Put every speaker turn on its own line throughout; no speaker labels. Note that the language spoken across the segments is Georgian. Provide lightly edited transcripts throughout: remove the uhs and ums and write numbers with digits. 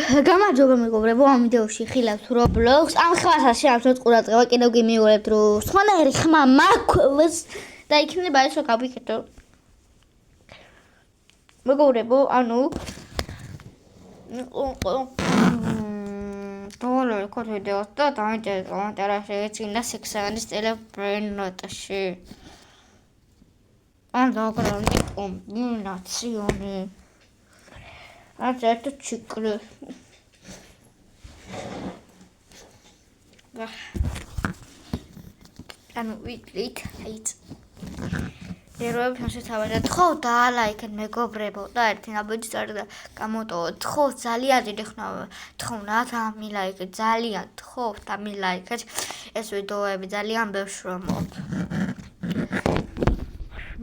გამარჯობა მეგობრებო, ამ ვიდეოში ხილავთ Roblox. ამ ხმასაც შეამჩნევთ ყურადღება, კიდევ გიმეორებთ, რომ სხვანაირი ხმა მაქვს და იქნება ეს, რომ გავიკეთო. მეგობრებო, ანუ დოლარი კოდ ვიდეოს და დაინტერესებთ კომენტარებში ეცინდა სექსანის ტელებრენოტში. ან დაგროვდი კომბინაციონი. Această ciclă. Anu uite aici. Eroe să se vadă tot like მეგობრებო და ერთი ნაბიჯი წარდა გამოტოვოთ. ხო ძალიან დიდი ხნა თხოვნა და მილაიქე ძალიან თხოვთ და მილაიქეთ ეს ვიდეოები ძალიან ბევრს რომობ.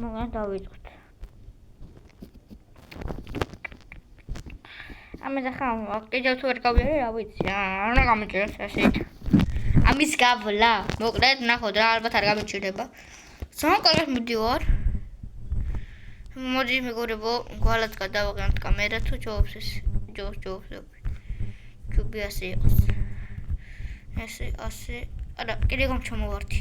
მოგან დავიწყოთ. ამაზე ხომ კიდევ თუ ვერ გავიარე რა ვიცი რა გამიჭიროს ასეთ ამის გავლა მოკლედ ნახოთ რა ალბათ არ გამიჭირდება სამყაროს მიდივარ მოდი მეგობრებო გვალად გადავაღებთ კამერა თუ ჯობს ეს ჯობს ჯობი ასე იყოს ასე არა კიდე გამჩამოვარდი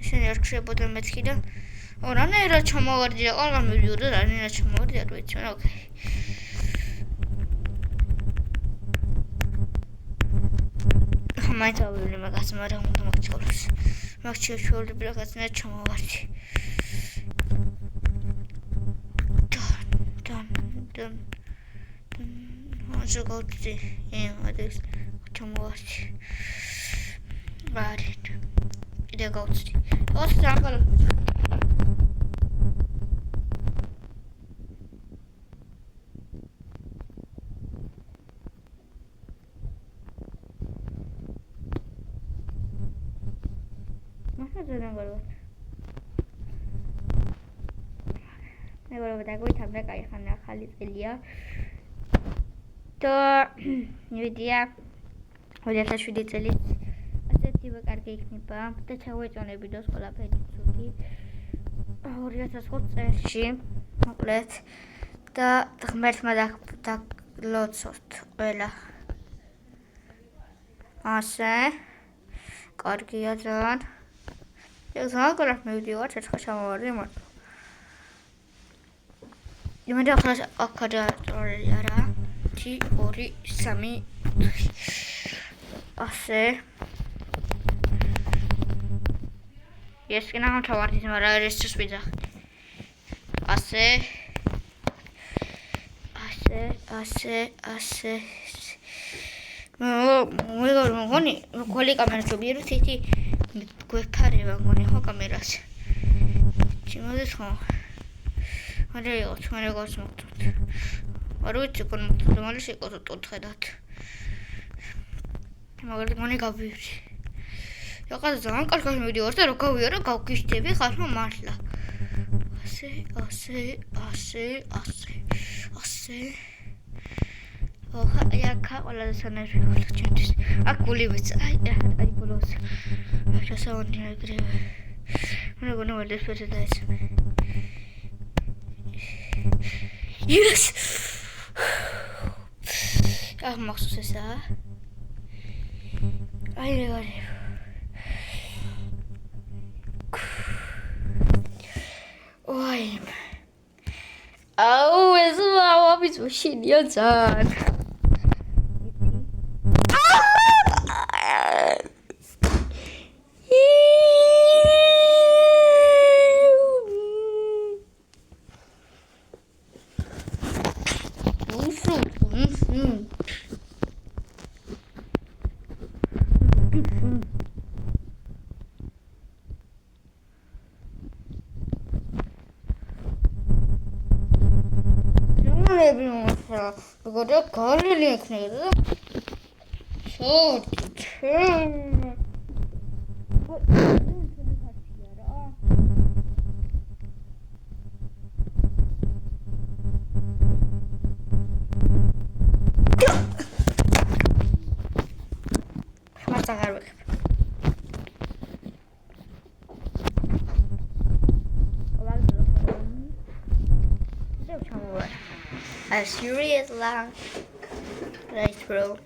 შენ შეგებოდა მეთქი და რანაირად ჩამოვარდი და ყველგან მივიდოდა რანაირად ჩამოვარდი არ ვიცი მაგრამ ოკეი მაინც ავიღე მაგას მაგრამ უნდა მაგჩოლოს მაგჩოლები რაღაცნაირად ჩამოვარდი დან ასე გავწი ეს ჩამოვარდი Bari. İde gauti. Osta samqalo. Masa jalan galo. Negoro დაგვითავდა кайხანა ახალი წელია. და მივიდია 2007 წელი კარგი იქნება და ჩავეწონე ვიდეოს ყველაფერი ცუდი 2005 წელში მოკლედ და ღმერთმა დაგლოცოთ ყველა ასე კარგია ძალიან ეს აღარ მივიდივარ ერთხელ ჩამოვარდი მაგრამ იმედი ახლა აქადა წორია რა 1 2 3 ასე Yes, can I tell what is my restless pizza? Ase. We got money. Colleague, I'm going to be a city. Quick carry money, how cameras. She was this home. What do you want when I got smoked? Or which you can demolish it or to that. I'm going to be. Ягаад зан каркаш видео орто рукавиора გავგიშდები ხარმა მართლა ასე ოხა იაკა ყველა სანაში ჩენთვის აქ გული ვიც აი გულოს შესაუნდი აგრევე მე გონა ვედეს ფერზე დაესმე Yes აქ მახსოვს ესა აი რეგარი Ой. Ау, ეს ვაფის მაშინია ძალიან. Goda kalli ekneydi. Çok. Masa garbi. Are you serious, lang? Right, bro.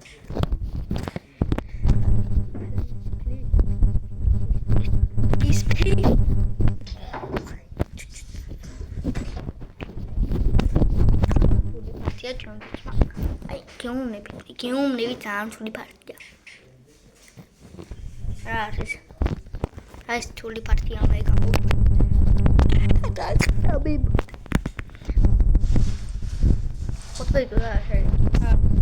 Please. Ai, que um nevitam to the party. Right, to the party on my camp. That's a baby. What do I do that?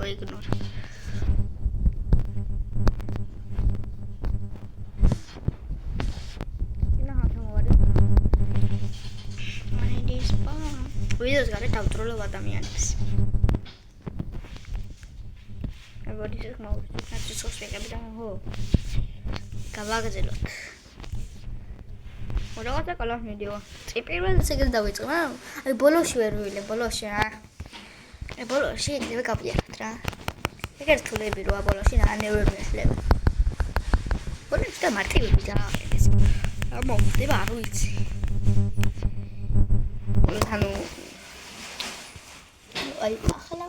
Ignore. Videos gare დავწროლო ადამიანებს. Everybody is now. That's just so sweet. Ho. გავაგრძელოთ. რა კალა ვიდეო. პირველად ეგრე დავიწყე. აი ბოლოში ვერ ვივლე, ბოლოში რა. ბოლოში ეგრევე გავიარეთ რა. ეგ რთულები როა ბოლოში ნანევერ მეშლება. ბოლოში და მარტივი დააყენეს. რა მომხდება არ ვიცი. ანუ აი ახლა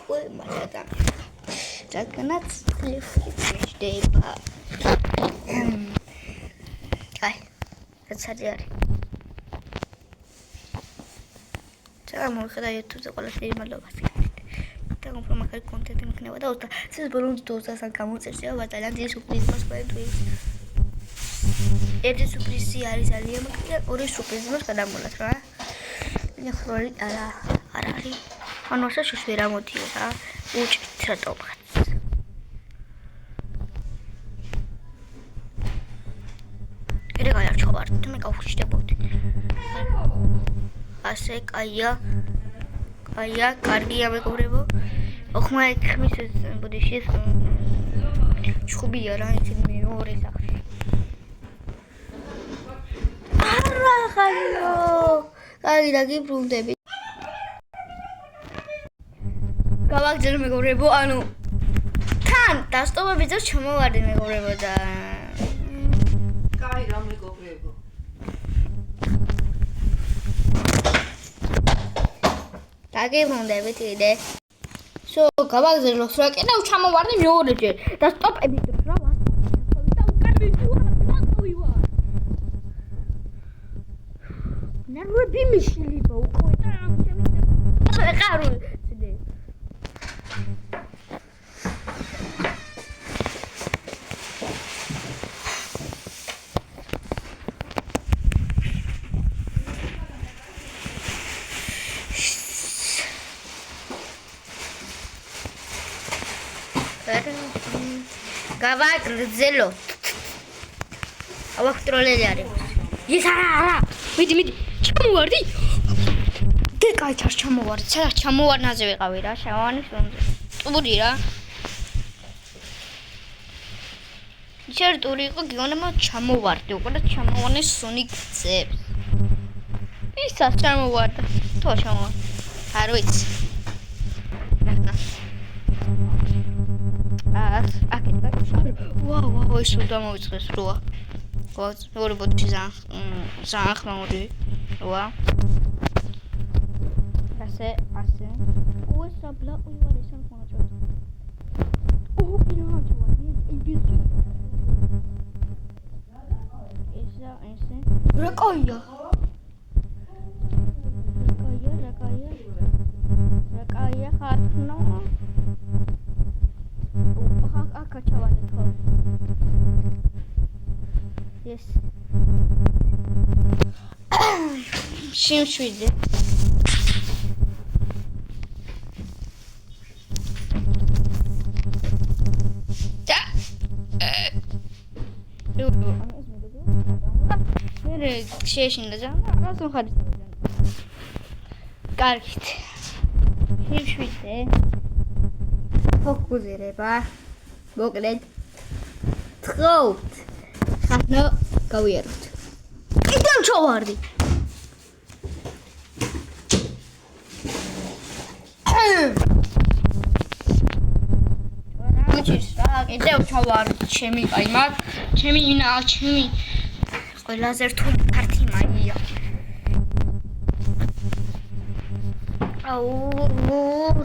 ყველა მაგადა. რადგანაც ხდება. აი რაც არის. მოიხედა YouTube-ზე ყველაფერი მადლობას. და მომხმარე კონტენტი მქნება და 20 ბოლოს 20-ს გამოწერია ბატალიან დის სურპრიზს მოეწვის. ერთი სურპრიზი არის ძალიან მაგარი და ორი სურპრიზი მას გადამოლათ რა. ნახორი არ არის. ანუ ასე შეშერა მოდიო რა. უჭით რატომღაც. ერე გაიარჩოვარ, თუ მე გავხშდებოდი. ასე კაია კარგია მეგობრებო ოხმა ხმის ბოდიშის ჩხუბია რა ისე მეორე სახში არა ხალო კარგი დაგიბრუნდები გავაგზავნე მეგობრებო ანუ თან დასტომები და ჩამოვარდი მეგობრებო და
კაი რა მეგობრებო
დაგიბრუნდებით იდე. სო გავაგზავნოთ რა კიდევ ჩამოვარდი მეორეჯერ და სტოპებით რა ვასწავლე და უკან მივიდა. ნერვები მიშლება უკვე და ამჟამად ხარო ცდე. გავაგრძელოთ. ავახტროლელი არის. ის არა. მიდი. ჩამოვარდი. დეკაი თარ ჩამოვარდი. სადაც ჩამოვარნაზე ვიყავი რა, შავანის რომზე. ტური რა. ჯერ ტური იყო გიგონებმა ჩამოვარდი, უკვე და ჩამოვარნეს სონიკზე. ისაც ჩამოვარდა. თო ჩამოვარდა. არ ვიცი. ვაუ, ის უნდა მოვიწყდეს როა. ორი ბოდიში ზან ხმაური. როა. ასე. ой, საბლა, ой, ვარ ეს არ ხმაურა. ო, პირადი ვარ, იგი. ესე. რა კაია? რა კაია ხარხნო. კაჩავანე ხო. Yes. Şimşidi. შეშინდა ჯანა, რას მხარს დავიძან. კარგით. იმშვიდე. ფოკუსირება. მოკლედ. თხოვთ. ხანო გავიაროთ. კიდევ ჩავარდი. კიდევ ჩავარდი ჩემი კაიმად. ჩემი ყველაზე რთული პარტი მაია.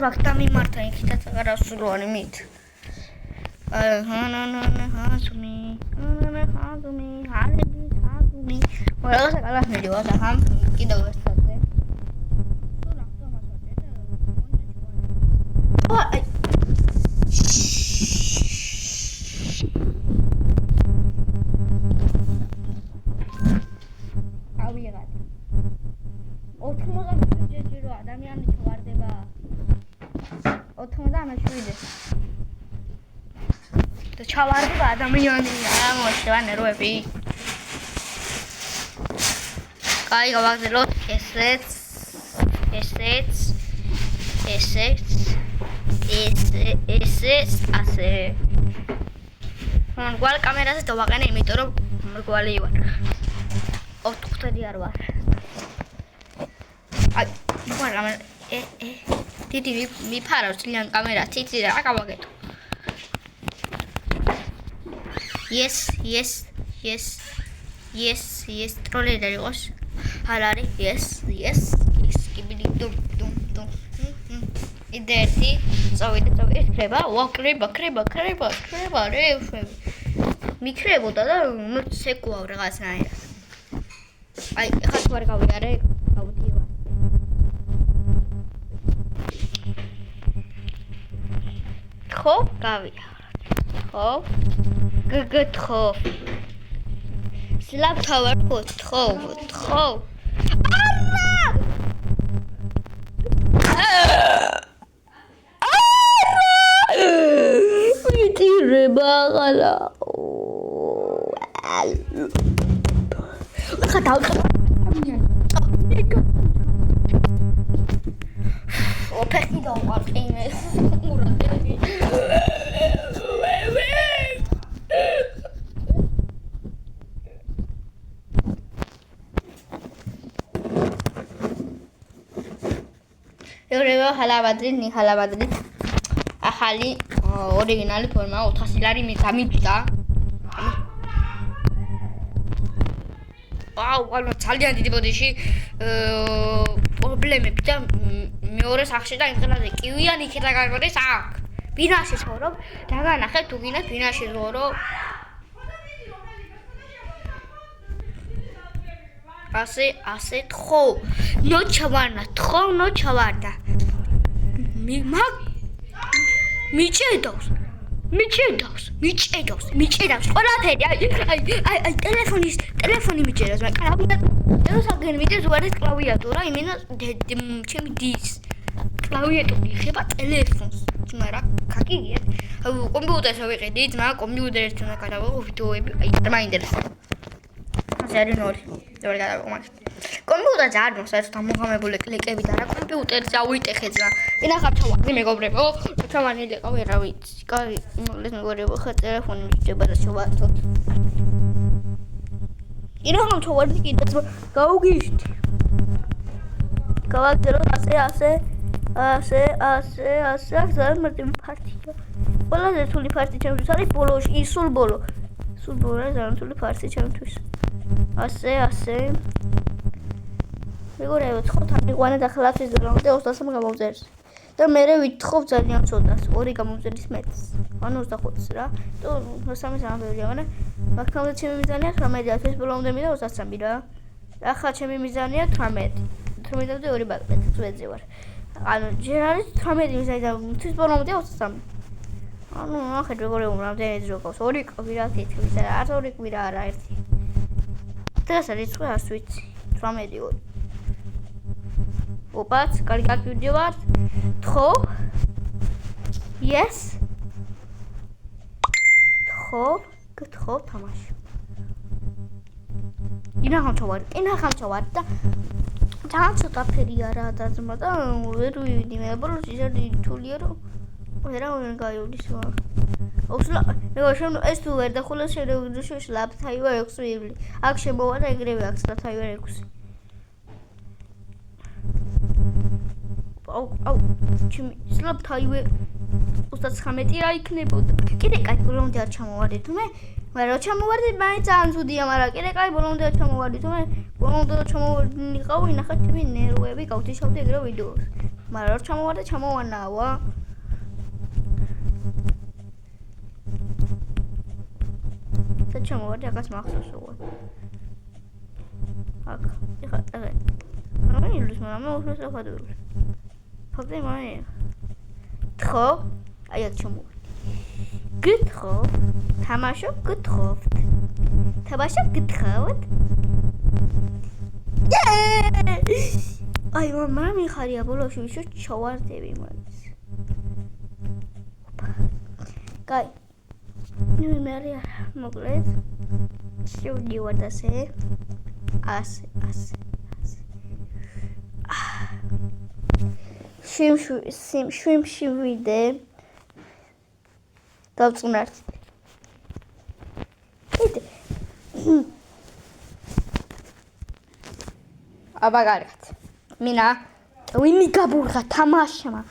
რა გამიმართა იქითაც აღარასრულოვანი მით. Voilà, ça va me dire ça ham qui doit se faire. Oh, ავიღეთ. 90 ჯერო ადამიანი ჩავარდება. 97. და ჩავარდება ადამიანი რა მოშვა ნერვები. Კაი გავაგზავნოთ ესეც ასე. მგვალ კამერაზე დავაყენე, იმიტომ რომ მრგვალი ვარ. ოთხთადი არ ვარ. აი, მგვალ კამერა დიდი მიფარავს ძალიან კამერა, ციცი რა გავაკეთო. Yes, ტროლერი არ იყოს. არ არის. Yes. კიბილი დუმ. იდეეთი, წავიდე, ხრება. ვა, ხრება, რეუშვები. მიქრებოდა და ცეკუავ რაღაცნაირად. აი, ეხლა თუ არ გავიარე, გავდივარ. ხო, გავიარე. ხო. გგთხო. Slap tower თხოვ. მიტირება ახლა. ხა დავწვა. ოფეხი დავყარყინე. ურადები. ევრება ხალაბადრი ახალი ორიგინალი ფორმა 400 ლარი გამიწდა. ვაუ, ძალიან დიდი ბოდიში პრობლემები და მეორე სახში და ინტერნეტზე კივიან იქეთა გარკვეულს აქ. ბინაში ცხოვრობ, დაგანახეთ თუ გინდათ ბინაში ცხოვრობ. ასე თხოვ. ნოჩავარდა. მიჭედავს. ყველაფერი. აი ტელეფონი მიჭედავს. მაგრამ ვიდეოს უარეს კლავიატურა, იმენა ჩემი დის. კლავიატურა ეხება ტელეფონს. მაგრამ კაკიგია. კომპიუტერს ავიყიდი, მაგრამ კომპიუტერს უნდა გადავიღო ვიდეოები. აი, მაინტერესებს. ზერინორი. ვერ გადავიღო. კომპიუტერზე არ მოხდა საერთოდ ამოღამებული კლიკები და რა კომპიუტერზე ავიტეხე ძმა. ინახავ ჩავარდი მეგობრებო. ჩავანილი ყავი რა ვიცი. კაი, მოგლეს მეგობრებო, ხა ტელეფონი მიჭდება და შევაწოთ. ინახავ ჩავარდი კიდე ძმა. გავუგიშდი. გავაგზავნო ასე. ძალიან მარტივი ფარტია. ყველაზე რთული ფარტი ჩემთვის არის ბოლოში, სულ ბოლო. ძალიან რთული ფარტი ჩემთვის. ასე. მეგობრებო, თხოთ იყვანა და ხალხის დრომდე 23 გამომწერს. და მე ვითხოვ ძალიან ცოტას, 2 გამომწერის მეტს. ანუ 25-ს რა. თუ 3 ამბებია, მაგრამ მაგალითად ჩემი მიზანია 18 თვის ბოლომდე მიდა 23 რა. ახლა ჩემი მიზანია 18. 18-მდე 2 ბაკეტი წვეძე ვარ. ანუ ჯერ არის 18 მიზანი და თვის ბოლომდე 23. ანუ ნახეთ მეგობრებო, რამდენი დრო გავს? 2 კვირა თითქმის და არ 2 კვირა არა ერთი. დღეს არის 9 ვიცი. 18. ოპაც, კარგად ვიდივართ. თხოვ. Yes. თხოვ თამაში. ინახავ ჩავარ და თან ცოტა ფერია რა დაძმა და ვერ ვივიდი მე ბოლოს ისე თულია რომ ვერავინ გაივლის ოსლა მე შენ ეს თუ ვერ დახულეს შენ შლაპ თაივარ 6 ვიბლი აქ შემოვა და ეგრევე აქ თაივარ 6 აუ ჩემი სლაპ თაივარ 39 რა იქნებოდა კიდე კაი ბოლომდე არ ჩამოვარდი თუ მე რა ჩამოვარდი მაინც ძალიან ცუდია მაგრამ კიდე კაი ბოლომდე არ ჩამოვარდი თუ მე ბოლომდე ჩამოვარდნიყავი ნახე ჩემი ნერვები გავთიშავდი ეგრე ვიდეოს მაგრამ რა ჩამოვარდი ჩამოვანავა და ჩამოვარდი აკაც მახსოვს უღო აქ ეხა აი ის მაგრამ უბრალოდ ახადური ფაქტი მაინც თხო აი აქ ჩამოვარდი გითხო თამაშო გთხოვთ თამაშო გთხოვთ აი მამა მიხარია ბოლოში ვიშო ჩავარდები მაინც კაი მე რა მოკლედ შევდივარ ასე შიმში ვიდე დავწუნართ იდე აბა კარგად მინა ვინი გაბურღა თამაშმა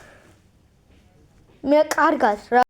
მე კარგად რა